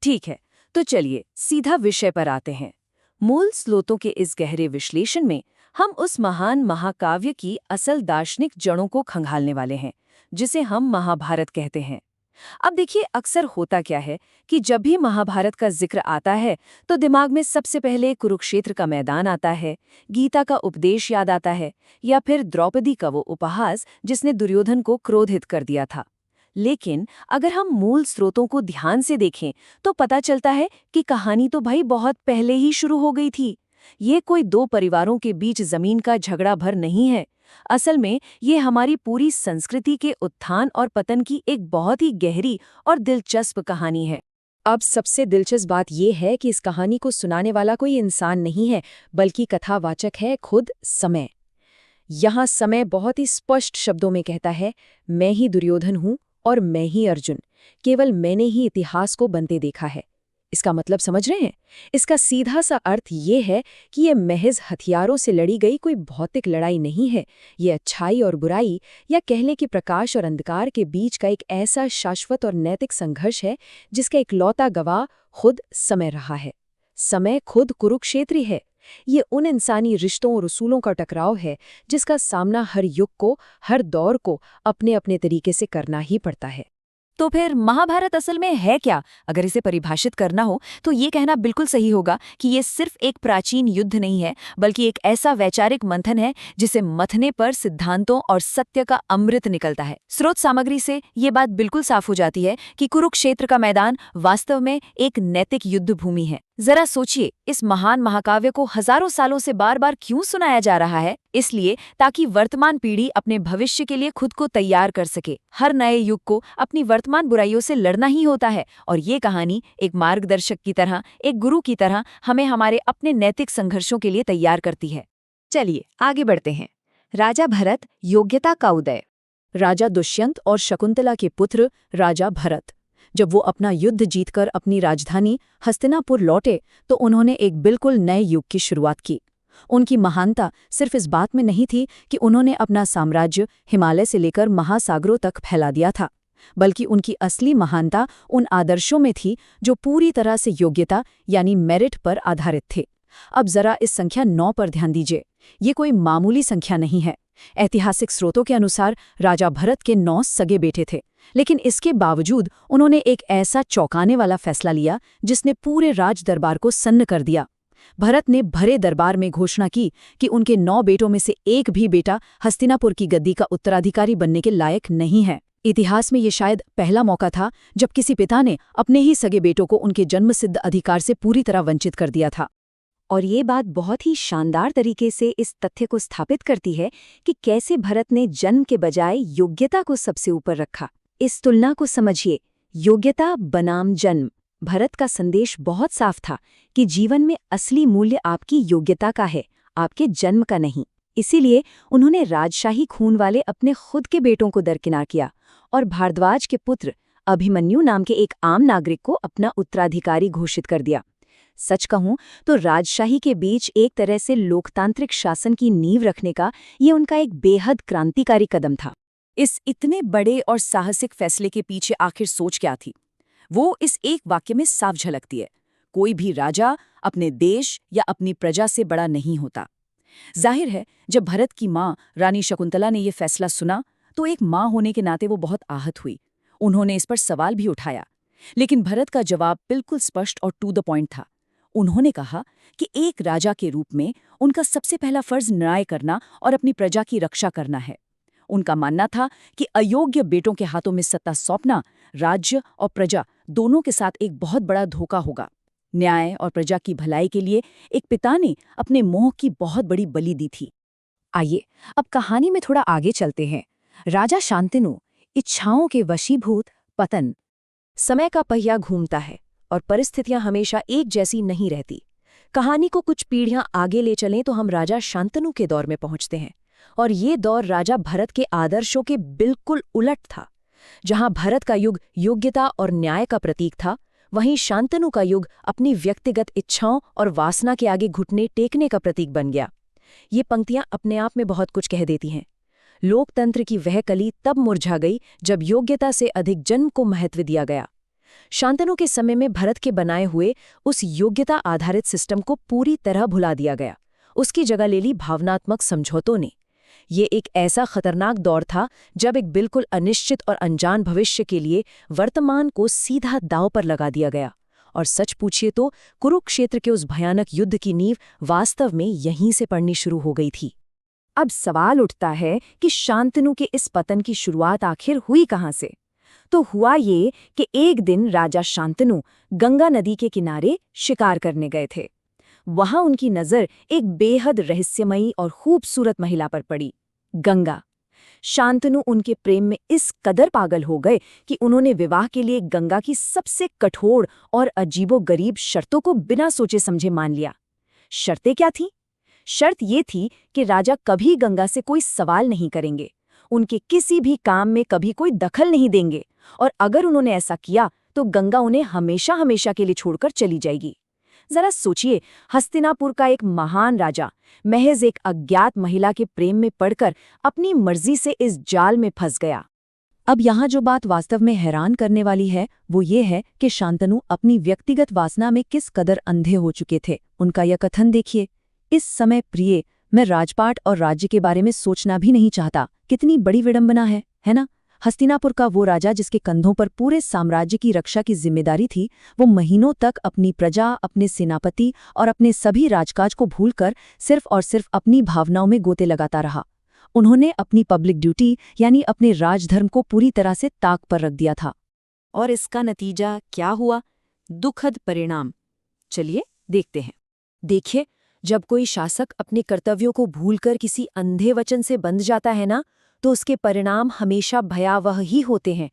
ठीक है, तो चलिए सीधा विषय पर आते हैं। मूल स्रोतों के इस गहरे विश्लेषण में हम उस महान महाकाव्य की असल दार्शनिक जड़ों को खंगालने वाले हैं, जिसे हम महाभारत कहते हैं। अब देखिए, अक्सर होता क्या है कि जब भी महाभारत का जिक्र आता है तो दिमाग में सबसे पहले कुरुक्षेत्र का मैदान आता है, गीता का उपदेश याद आता है, या फिर द्रौपदी का वो उपहास जिसने दुर्योधन को क्रोधित कर दिया था। लेकिन अगर हम मूल स्रोतों को ध्यान से देखें तो पता चलता है कि कहानी तो भाई बहुत पहले ही शुरू हो गई थी। ये कोई दो परिवारों के बीच जमीन का झगड़ा भर नहीं है। असल में ये हमारी पूरी संस्कृति के उत्थान और पतन की एक बहुत ही गहरी और दिलचस्प कहानी है। अब सबसे दिलचस्प बात यह है कि इस कहानी को सुनाने वाला कोई इंसान नहीं है, बल्कि कथावाचक है खुद समय। यहाँ समय बहुत ही स्पष्ट शब्दों में कहता है, मैं ही दुर्योधन हूँ और मैं ही अर्जुन। केवल मैंने ही इतिहास को बनते देखा है। इसका मतलब समझ रहे हैं? इसका सीधा सा अर्थ ये है कि ये महज हथियारों से लड़ी गई कोई भौतिक लड़ाई नहीं है। ये अच्छाई और बुराई, या कह लें कि प्रकाश और अंधकार के बीच का एक ऐसा शाश्वत और नैतिक संघर्ष है जिसका इकलौता गवाह खुद समय रहा है। समय खुद कुरुक्षेत्री है। ये उन इंसानी रिश्तों और उसूलों का टकराव है जिसका सामना हर युग को, हर दौर को अपने अपने तरीके से करना ही पड़ता है। तो फिर महाभारत असल में है क्या? अगर इसे परिभाषित करना हो तो ये कहना बिल्कुल सही होगा कि ये सिर्फ एक प्राचीन युद्ध नहीं है, बल्कि एक ऐसा वैचारिक मंथन है जिसे मथने पर सिद्धांतों और सत्य का अमृत निकलता है। स्रोत सामग्री से ये बात बिल्कुल साफ हो जाती है कि कुरुक्षेत्र का मैदान वास्तव में एक नैतिक युद्ध भूमि है। जरा सोचिए, इस महान महाकाव्य को हजारों सालों से बार बार क्यों सुनाया जा रहा है? इसलिए ताकि वर्तमान पीढ़ी अपने भविष्य के लिए खुद को तैयार कर सके। हर नए युग को अपनी वर्तमान बुराइयों से लड़ना ही होता है, और ये कहानी एक मार्गदर्शक की तरह, एक गुरु की तरह हमें हमारे अपने नैतिक संघर्षों के लिए तैयार करती है। चलिए आगे बढ़ते हैं। राजा भरत, योग्यता का उदय। राजा दुष्यंत और शकुंतला के पुत्र राजा भरत जब वो अपना युद्ध जीतकर अपनी राजधानी हस्तिनापुर लौटे तो उन्होंने एक बिल्कुल नए युग की शुरुआत की। उनकी महानता सिर्फ इस बात में नहीं थी कि उन्होंने अपना साम्राज्य हिमालय से लेकर महासागरों तक फैला दिया था, बल्कि उनकी असली महानता उन आदर्शों में थी जो पूरी तरह से योग्यता यानी मेरिट पर आधारित थे। अब जरा इस संख्या 9 पर ध्यान दीजिए। ये कोई मामूली संख्या नहीं है। ऐतिहासिक स्रोतों के अनुसार राजा भरत के 9 सगे बेटे थे, लेकिन इसके बावजूद उन्होंने एक ऐसा चौंकाने वाला फैसला लिया जिसने पूरे राज दरबार को सन्न कर दिया। भरत ने भरे दरबार में घोषणा की कि उनके 9 बेटों में से एक भी बेटा हस्तिनापुर की गद्दी का उत्तराधिकारी बनने के लायक नहीं है। इतिहास में ये शायद पहला मौका था जब किसी पिता ने अपने ही सगे बेटों को उनके जन्मसिद्ध अधिकार से पूरी तरह वंचित कर दिया था। और ये बात बहुत ही शानदार तरीके से इस तथ्य को स्थापित करती है कि कैसे भरत ने जन्म के बजाय योग्यता को सबसे ऊपर रखा। इस तुलना को समझिए, योग्यता बनाम जन्म। भरत का संदेश बहुत साफ था कि जीवन में असली मूल्य आपकी योग्यता का है, आपके जन्म का नहीं। इसीलिए उन्होंने राजशाही खून वाले अपने खुद के बेटों को दरकिनार किया और भारद्वाज के पुत्र अभिमन्यु नाम के एक आम नागरिक को अपना उत्तराधिकारी घोषित कर दिया। सच कहूं तो राजशाही के बीच एक तरह से लोकतांत्रिक शासन की नींव रखने का ये उनका एक बेहद क्रांतिकारी कदम था। इस इतने बड़े और साहसिक फैसले के पीछे आखिर सोच क्या थी? वो इस एक वाक्य में साफ झलकती है, कोई भी राजा अपने देश या अपनी प्रजा से बड़ा नहीं होता। जाहिर है, जब भरत की माँ रानी शकुंतला ने यह फैसला सुना तो एक माँ होने के नाते वो बहुत आहत हुई। उन्होंने इस पर सवाल भी उठाया, लेकिन भरत का जवाब बिल्कुल स्पष्ट और टू द पॉइंट था। उन्होंने कहा कि एक राजा के रूप में उनका सबसे पहला फर्ज न्याय करना और अपनी प्रजा की रक्षा करना है। उनका मानना था कि अयोग्य बेटों के हाथों में सत्ता सौंपना राज्य और प्रजा दोनों के साथ एक बहुत बड़ा धोखा होगा। न्याय और प्रजा की भलाई के लिए एक पिता ने अपने मोह की बहुत बड़ी बलि दी थी। आइए अब कहानी में थोड़ा आगे चलते हैं। राजा शांतनु, इच्छाओं के वशीभूत, पतन। समय का पहिया घूमता है और परिस्थितियां हमेशा एक जैसी नहीं रहती। कहानी को कुछ पीढ़ियां आगे ले चलें तो हम राजा शांतनु के दौर में पहुंचते हैं, और ये दौर राजा भरत के आदर्शों के बिल्कुल उलट था। जहां भरत का युग योग्यता और न्याय का प्रतीक था, वहीं शांतनु का युग अपनी व्यक्तिगत इच्छाओं और वासना के आगे घुटने टेकने का प्रतीक बन गया। ये पंक्तियां अपने आप में बहुत कुछ कह देती हैं। लोकतंत्र की वह कली तब मुरझा गई जब योग्यता से अधिक जन्म को महत्व दिया गया। शांतनु के समय में भरत के बनाए हुए उस योग्यता आधारित सिस्टम को पूरी तरह भुला दिया गया। उसकी जगह ले ली भावनात्मक समझौतों ने। ये एक ऐसा खतरनाक दौर था जब एक बिल्कुल अनिश्चित और अनजान भविष्य के लिए वर्तमान को सीधा दांव पर लगा दिया गया। और सच पूछिए तो कुरुक्षेत्र के उस भयानक युद्ध की नींव वास्तव में यहीं से पड़नी शुरू हो गई थी। अब सवाल उठता है कि शांतनु के इस पतन की शुरुआत आखिर हुई कहाँ से? तो हुआ ये कि एक दिन राजा शांतनु गंगा नदी के किनारे शिकार करने गए थे। वहां उनकी नजर एक बेहद रहस्यमयी और खूबसूरत महिला पर पड़ी, गंगा। शांतनु उनके प्रेम में इस कदर पागल हो गए कि उन्होंने विवाह के लिए गंगा की सबसे कठोर और अजीबोगरीब शर्तों को बिना सोचे समझे मान लिया। शर्तें क्या थीं? शर्त ये थी कि राजा कभी गंगा से कोई सवाल नहीं करेंगे, उनके किसी भी काम में कभी कोई दखल नहीं देंगे, और अगर उन्होंने ऐसा किया तो गंगा उन्हें हमेशा हमेशा के लिए छोड़कर चली जाएगी। जरा सोचिए, हस्तिनापुर का एक महान राजा महज एक अज्ञात महिला के प्रेम में पड़कर अपनी मर्जी से इस जाल में फंस गया। अब यहाँ जो बात वास्तव में हैरान करने वाली है वो ये है कि शांतनु अपनी व्यक्तिगत वासना में किस कदर अंधे हो चुके थे। उनका यह कथन देखिए, इस समय प्रिय, मैं राजपाट और राज्य के बारे में सोचना भी नहीं चाहता। कितनी बड़ी विडंबना है ना? हस्तिनापुर का वो राजा जिसके कंधों पर पूरे साम्राज्य की रक्षा की जिम्मेदारी थी, वो महीनों तक अपनी प्रजा, अपने सेनापति और अपने सभी राजकाज को भूलकर सिर्फ और सिर्फ अपनी भावनाओं में गोते लगाता रहा। उन्होंने अपनी पब्लिक ड्यूटी यानी अपने राजधर्म को पूरी तरह से ताक पर रख दिया था। और इसका नतीजा क्या हुआ? दुखद परिणाम। चलिए देखते हैं। देखिए, जब कोई शासक अपने कर्तव्यों को भूलकर किसी अंधे वचन से बंध जाता है ना, तो उसके परिणाम हमेशा भयावह ही होते हैं।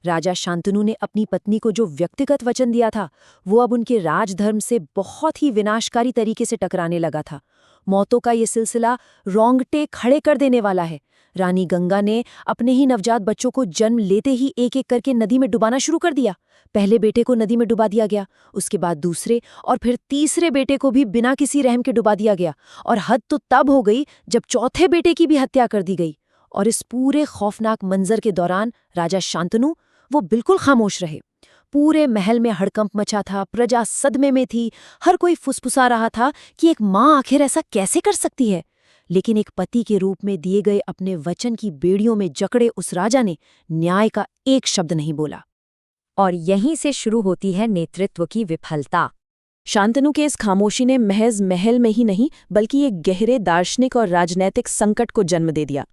राजा शांतनु ने अपनी पत्नी को जो व्यक्तिगत वचन दिया था, वो अब उनके राजधर्म से बहुत ही विनाशकारी तरीके से टकराने लगा था। मौतों का ये सिलसिला रोंगटे खड़े कर देने वाला है। रानी गंगा ने अपने ही नवजात बच्चों को जन्म लेते ही एक एक करके नदी में डुबाना शुरू कर दिया। पहले बेटे को नदी में डुबा दिया गया, उसके बाद दूसरे और फिर तीसरे बेटे को भी बिना किसी रहम के डुबा दिया गया। और हद तो तब हो गई जब चौथे बेटे की भी हत्या कर दी गई। और इस पूरे खौफनाक मंजर के दौरान राजा शांतनु वो बिल्कुल खामोश रहे। पूरे महल में हड़कंप मचा था, प्रजा सदमे में थी, हर कोई फुसफुसा रहा था कि एक माँ आखिर ऐसा कैसे कर सकती है। लेकिन एक पति के रूप में दिए गए अपने वचन की बेड़ियों में जकड़े उस राजा ने न्याय का एक शब्द नहीं बोला। और यहीं से शुरू होती है नेतृत्व की विफलता। शांतनु के इस खामोशी ने महज महल में ही नहीं बल्कि एक गहरे दार्शनिक और राजनैतिक संकट को जन्म दे दिया।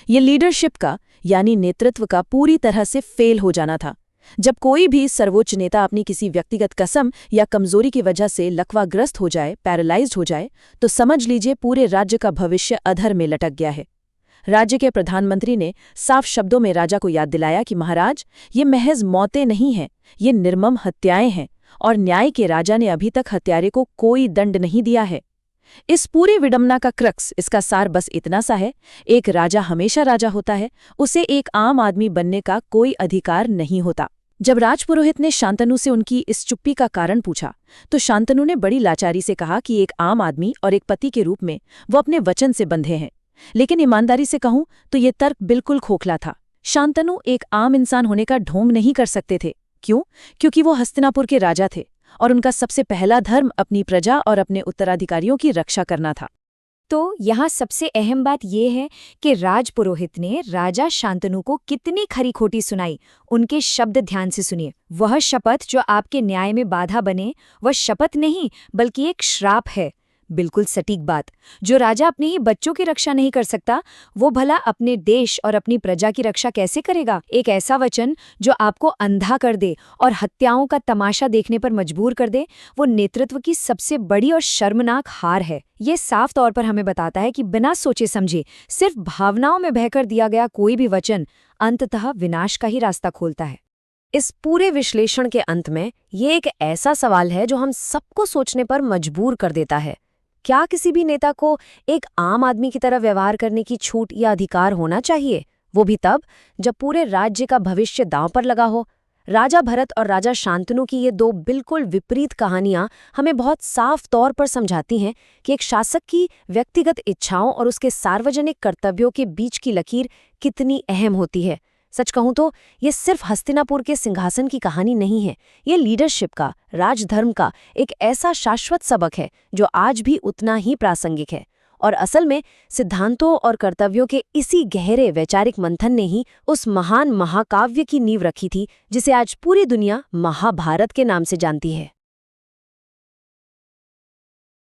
ये लीडरशिप का यानी नेतृत्व का पूरी तरह से फेल हो जाना था। जब कोई भी सर्वोच्च नेता अपनी किसी व्यक्तिगत कसम या कमजोरी की वजह से लकवाग्रस्त हो जाए, पैरालाइज्ड हो जाए, तो समझ लीजिए पूरे राज्य का भविष्य अधर में लटक गया है। राज्य के प्रधानमंत्री ने साफ शब्दों में राजा को याद दिलाया कि महाराज, ये महज मौतें नहीं हैं, ये निर्मम हत्याएं हैं, और न्याय के राजा ने अभी तक हत्यारे को कोई दंड नहीं दिया है। इस पूरी विडंबना का क्रक्स, इसका सार बस इतना सा है, एक राजा हमेशा राजा होता है, उसे एक आम आदमी बनने का कोई अधिकार नहीं होता। जब राजपुरोहित ने शांतनु से उनकी इस चुप्पी का कारण पूछा, तो शांतनु ने बड़ी लाचारी से कहा कि एक आम आदमी और एक पति के रूप में वो अपने वचन से बंधे हैं। लेकिन ईमानदारी से कहूं तो ये तर्क बिल्कुल खोखला था। शांतनु एक आम इंसान होने का ढोंग नहीं कर सकते थे। क्यों? क्योंकि वो हस्तिनापुर के राजा थे और उनका सबसे पहला धर्म अपनी प्रजा और अपने उत्तराधिकारियों की रक्षा करना था। तो यहाँ सबसे अहम बात यह है कि राजपुरोहित ने राजा शांतनु को कितनी खरी खोटी सुनाई। उनके शब्द ध्यान से सुनिए। वह शपथ जो आपके न्याय में बाधा बने, वह शपथ नहीं बल्कि एक श्राप है। बिल्कुल सटीक बात। जो राजा अपने ही बच्चों की रक्षा नहीं कर सकता, वो भला अपने देश और अपनी प्रजा की रक्षा कैसे करेगा? एक ऐसा वचन जो आपको अंधा कर दे और हत्याओं का तमाशा देखने पर मजबूर कर दे, वो नेतृत्व की सबसे बड़ी और शर्मनाक हार है। ये साफ तौर पर हमें बताता है कि बिना सोचे समझे, सिर्फ भावनाओं में बहकर दिया गया कोई भी वचन अंततः विनाश का ही रास्ता खोलता है। इस पूरे विश्लेषण के अंत में ये एक ऐसा सवाल है जो हम सबको सोचने पर मजबूर कर देता है। क्या किसी भी नेता को एक आम आदमी की तरह व्यवहार करने की छूट या अधिकार होना चाहिए? वो भी तब जब पूरे राज्य का भविष्य दांव पर लगा हो। राजा भरत और राजा शांतनु की ये दो बिल्कुल विपरीत कहानियां हमें बहुत साफ तौर पर समझाती हैं कि एक शासक की व्यक्तिगत इच्छाओं और उसके सार्वजनिक कर्तव्यों के बीच की लकीर कितनी अहम होती है। सच कहूं तो ये सिर्फ हस्तिनापुर के सिंहासन की कहानी नहीं है, ये लीडरशिप का, राजधर्म का एक ऐसा शाश्वत सबक है जो आज भी उतना ही प्रासंगिक है। और असल में सिद्धांतों और कर्तव्यों के इसी गहरे वैचारिक मंथन ने ही उस महान महाकाव्य की नींव रखी थी जिसे आज पूरी दुनिया महाभारत के नाम से जानती है।